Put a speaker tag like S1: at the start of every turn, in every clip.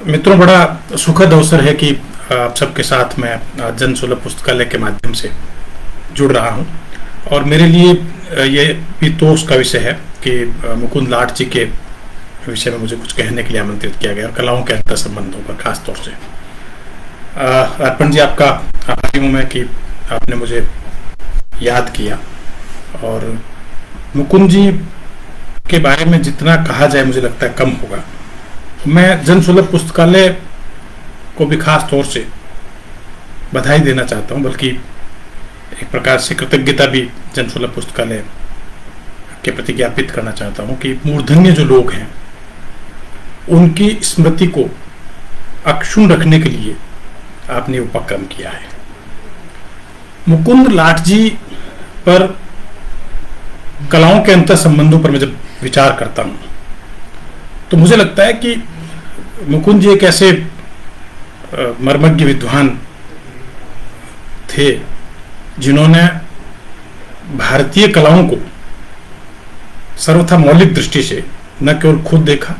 S1: मित्रों, बड़ा सुखद अवसर है कि आप सबके साथ मैं जन सुलभ पुस्तकालय के माध्यम से जुड़ रहा हूं। और मेरे लिए ये पीतोष का विषय है कि मुकुंद लाट जी के विषय में मुझे कुछ कहने के लिए आमंत्रित किया गया, कलाओं के अंतर संबंधों पर खास तौर से। अर्पण जी, आपका आभारी हूँ मैं कि आपने मुझे याद किया। और मुकुंद जी के बारे में जितना कहा जाए मुझे लगता है कम होगा। मैं जन सुलभ पुस्तकालय को भी खास तौर से बधाई देना चाहता हूं, बल्कि एक प्रकार से कृतज्ञता भी जन सुलभ पुस्तकालय के प्रति ज्ञापित करना चाहता हूं कि मूर्धन्य जो लोग हैं उनकी स्मृति को अक्षुण्ण रखने के लिए आपने उपक्रम किया है। मुकुंद लाट जी पर कलाओं के अंतर संबंधों पर मैं जब विचार करता हूं तो मुझे लगता है कि मुकुंद जी एक ऐसे मर्मज्ञ विद्वान थे जिन्होंने भारतीय कलाओं को सर्वथा मौलिक दृष्टि से न केवल खुद देखा,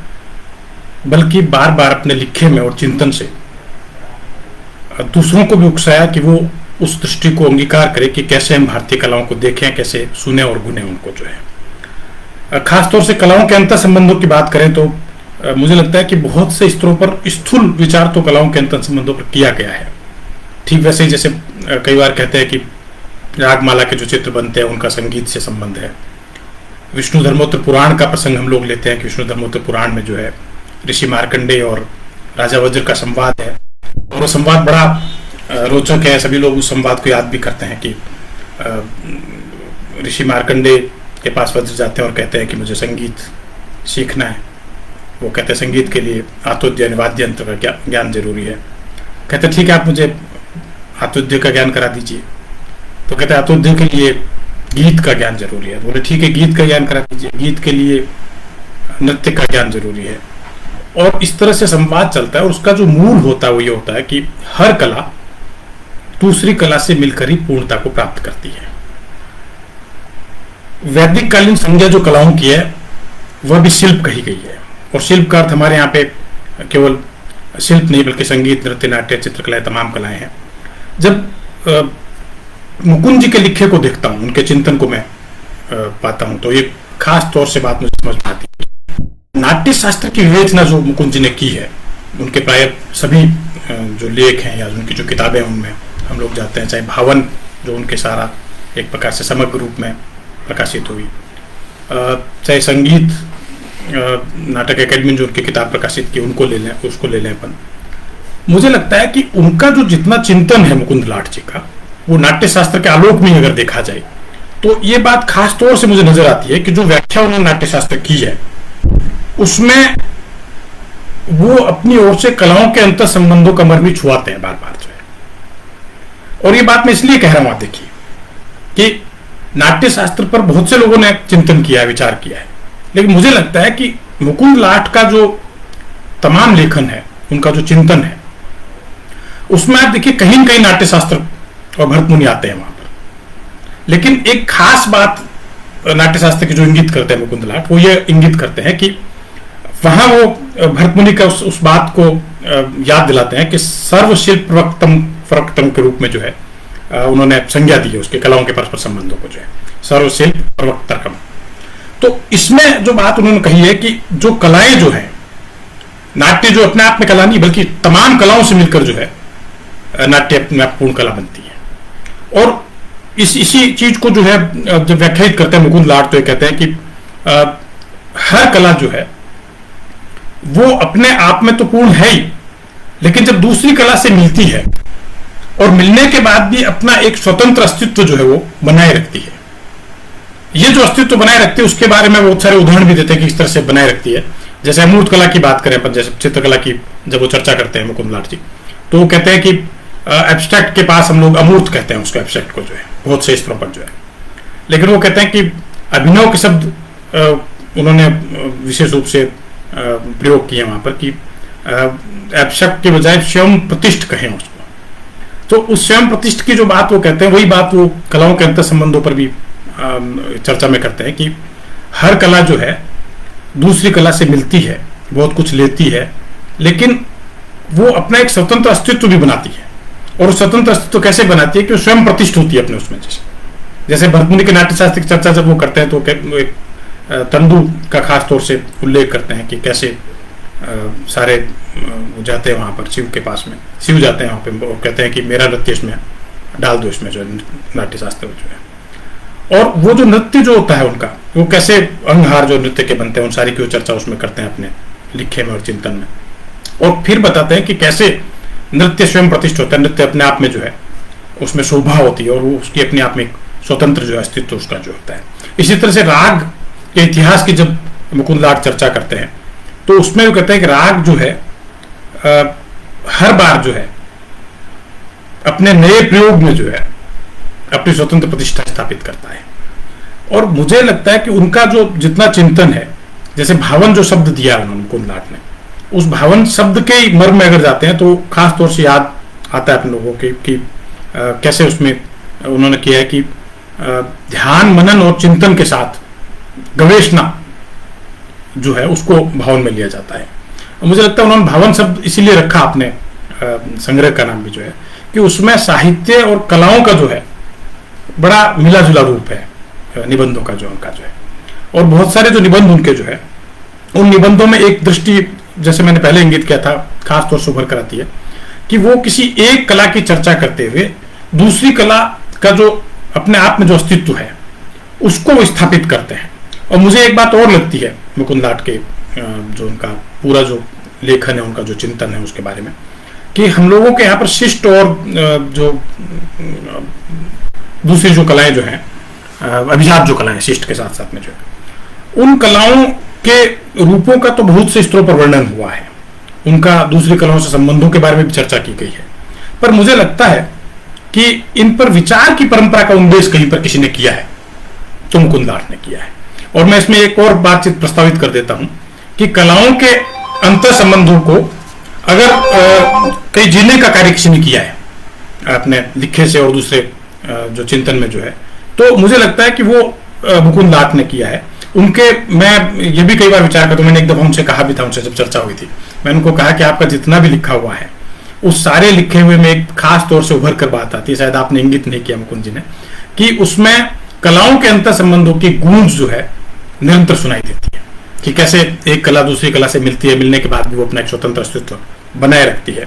S1: बल्कि बार बार अपने लिखे में और चिंतन से दूसरों को भी उकसाया कि वो उस दृष्टि को अंगीकार करे कि कैसे हम भारतीय कलाओं को देखें, कैसे सुने और गुने उनको जो है। खासतौर से कलाओं के अंतर संबंधों की बात करें तो मुझे लगता है कि बहुत से स्तरों पर स्थूल विचार तो कलाओं के अंतर संबंधों पर किया गया है। ठीक वैसे ही जैसे कई बार कहते हैं कि रागमाला के जो चित्र बनते हैं उनका संगीत से संबंध है। विष्णु धर्मोत्तर पुराण का प्रसंग हम लोग लेते हैं कि विष्णु धर्मोत्तर पुराण में जो है ऋषि मार्कंडेय और राजा वज्र का संवाद है, और वो संवाद बड़ा रोचक है। सभी लोग उस संवाद को याद भी करते हैं कि ऋषि मार्कंडेय के पास वज्र जाते हैं और कहते हैं कि मुझे संगीत सीखना है। वो कहते हैं संगीत के लिए आतोद्य वाद्य यंत्र का ज्ञान जरूरी है। कहते ठीक है, आप मुझे आतोद्य का ज्ञान करा दीजिए। तो कहते हैं आतोद्य के लिए गीत का ज्ञान जरूरी है। बोले ठीक है, गीत का ज्ञान करा दीजिए। गीत के लिए नृत्य का ज्ञान जरूरी है। और इस तरह से संवाद चलता है। और उसका जो मूल होता है वो ये होता है कि हर कला दूसरी कला से मिलकर ही पूर्णता को प्राप्त करती है। वैदिक कालीन संज्ञा जो कलाओं की है वह भी शिल्प कही गई है। और शिल्प का अर्थ हमारे यहाँ पे केवल शिल्प नहीं बल्कि संगीत, नृत्य, नाट्य, चित्रकलाएं, तमाम कलाएं हैं। जब मुकुंद जी के लिखे को देखता हूँ, उनके चिंतन को मैं पाता हूँ, तो ये खास तौर से बात मुझे समझ में आती है। नाट्य शास्त्र की विवेचना जो मुकुंद जी ने की है, उनके प्राय सभी जो लेख हैं या उनकी जो किताबें उनमें हम लोग जाते हैं, चाहे भावन जो उनके सारा एक प्रकार से समग्र रूप में प्रकाशित हुई, चाहे संगीत नाटक अकेडमी जो उनकी किताब प्रकाशित की उनको ले लें, उसको ले लें अपन। मुझे लगता है कि उनका जो जितना चिंतन है मुकुंद लाट जी का, वो नाट्य शास्त्र के आलोक में अगर देखा जाए तो ये बात खास तौर से मुझे नजर आती है कि जो व्याख्या उन्होंने नाट्य शास्त्र की है उसमें वो अपनी ओर से कलाओं के अंतर संबंधों का मर्मी छुआते हैं बार बार जो है। और ये बात मैं इसलिए कह रहा हूं, आप देखिए कि नाट्य शास्त्र पर बहुत से लोगों ने चिंतन किया है, विचार किया है, लेकिन मुझे लगता है कि मुकुंद लाट का जो तमाम लेखन है, उनका जो चिंतन है, उसमें आप देखिए कहीं न कहीं नाट्य शास्त्र और भरत मुनि आते हैं वहां पर। लेकिन एक खास बात नाट्य शास्त्र की जो इंगित करते हैं मुकुंद लाट, वो ये इंगित करते हैं कि वहां वो भरत मुनि का उस बात को याद दिलाते हैं कि सर्वशिल्प प्रवक्तम के रूप में जो है उन्होंने संज्ञा दी है उसके कलाओं के परस्पर संबंधों को, जो है सर्वशिल्प प्रवक्तर्कम। तो इसमें जो बात उन्होंने कही है कि जो कलाएं जो है, नाट्य जो अपने आप में कला नहीं बल्कि तमाम कलाओं से मिलकर जो है नाट्य अपने आप पूर्ण कला बनती है। और इसी चीज को जो है जब व्याख्यायित करते हैं मुकुंद लाट, तो ये कहते हैं कि हर कला जो है वो अपने आप में तो पूर्ण है ही, लेकिन जब दूसरी कला से मिलती है और मिलने के बाद भी अपना एक स्वतंत्र अस्तित्व जो है वो बनाए रखती है। ये जो अस्तित्व बनाए रखती है उसके बारे में बहुत सारे उदाहरण भी देते हैं कि इस तरह से बनाए रखती है। जैसे अमूर्त कला की बात करें अपन, जैसे चित्रकला की जब वो चर्चा करते हैं मुकुंद लाट जी, तो वो कहते हैं कि एब्स्ट्रैक्ट के पास हम लोग अमूर्त कहते हैं उसको, एब्स्ट्रैक्ट को जो है बहुत से स्तरों पर जो है। लेकिन वो कहते हैं कि अभिनव के शब्द उन्होंने विशेष रूप से प्रयोग किए वहां पर कि एब्स्ट्रैक्ट के बजाय स्वयं प्रतिष्ठ कहें उसको। तो उस स्वयं प्रतिष्ठ की जो बात वो कहते हैं, वही बात वो कलाओं के अंतर संबंधों पर भी चर्चा में करते हैं कि हर कला जो है दूसरी कला से मिलती है, बहुत कुछ लेती है, लेकिन वो अपना एक स्वतंत्र अस्तित्व भी बनाती है। और उस स्वतंत्र अस्तित्व कैसे बनाती है कि वो स्वयं प्रतिष्ठित होती है अपने उसमें। जैसे भरतमुनि के नाट्यशास्त्र की चर्चा जब वो करते हैं तो एक तंडु का खास तौर से उल्लेख करते हैं कि कैसे सारे जाते हैं वहां पर शिव के पास में, शिव जाते हैं वहां पे, वो कहते हैं कि मेरा नृत्य इसमें डाल दो, इसमें जो नाट्यशास्त्र जो है। और वो जो नृत्य जो होता है उनका, वो कैसे अंगहार जो नृत्य के बनते हैं, उन सारी की चर्चा उसमें करते हैं अपने लिखे में और चिंतन में। और फिर बताते हैं कि कैसे नृत्य स्वयं प्रतिष्ठित होता है, नृत्य अपने आप में जो है उसमें शोभा होती है और वो उसकी अपने आप में स्वतंत्र जो है अस्तित्व उसका जो होता है। इसी तरह से राग के इतिहास की जब मुकुंद लाट चर्चा करते हैं तो उसमें वो कहते हैं कि राग जो है हर बार जो है अपने नए प्रयोग में जो है अपनी स्वतंत्र प्रतिष्ठा स्थापित करता है। और मुझे लगता है कि उनका जो जितना चिंतन है, जैसे भावन जो शब्द दिया उन्होंने मुकुंद लाट ने, उस भावन शब्द के मर्म में अगर जाते हैं तो खास तौर से याद आता है अपने लोगों के कि कैसे उसमें उन्होंने किया है कि ध्यान मनन और चिंतन के साथ गवेषणा जो है उसको भावन में लिया जाता है। मुझे लगता है उन्होंने भावन शब्द इसीलिए रखा अपने संग्रह का नाम भी जो है कि उसमें साहित्य और कलाओं का जो है बड़ा मिला जुला रूप है निबंधों का जो उनका जो है। और बहुत सारे जो निबंध उनके जो है उन निबंधों में एक दृष्टि, जैसे मैंने पहले इंगित किया था, खास तौर से उभर कर आती है कि वो किसी एक कला की चर्चा करते हुए दूसरी कला का जो अपने आप में जो अस्तित्व है उसको स्थापित करते हैं। और मुझे एक बात और लगती है मुकुंद लाट के जो उनका पूरा जो लेखन है, उनका जो चिंतन है उसके बारे में, कि हम लोगों के यहाँ पर शिष्ट और जो दूसरी जो कलाएं जो हैं, अभिजात जो कलाएं शिष्ट के साथ साथ में जो है, उन कलाओं के रूपों का तो बहुत से स्तरों पर वर्णन हुआ है, उनका दूसरी कलाओं से संबंधों के बारे में भी चर्चा की गई है। पर मुझे लगता है कि इन पर विचार की परंपरा का उन्देश कहीं पर किसी ने किया है तो मुकुंद लाट ने किया है। और मैं इसमें एक और बातचीत प्रस्तावित कर देता हूं कि कलाओं के अंतर संबंधों को अगर कहीं जीने का कार्य किसी ने किया है अपने लिखे से और दूसरे जो चिंतन में जो है, तो मुझे लगता है कि वो मुकुंद लाट ने किया है। उनके मैं ये भी कई बार विचार करता हूं, मैंने एक दफा उनसे कहा भी था, उनसे जब चर्चा हुई थी, मैंने उनको कहा कि आपका जितना भी लिखा हुआ है उस सारे लिखे हुए में एक खास तौर से उभर कर बात आती है, शायद आपने इंगित नहीं किया मुकुंद जी ने, कि उसमें कलाओं के अंतर संबंधों की गूंज जो है निरंतर सुनाई देती है कि कैसे एक कला दूसरी कला से मिलती है, मिलने के बाद भी वो अपना एक स्वतंत्र अस्तित्व बनाए रखती है।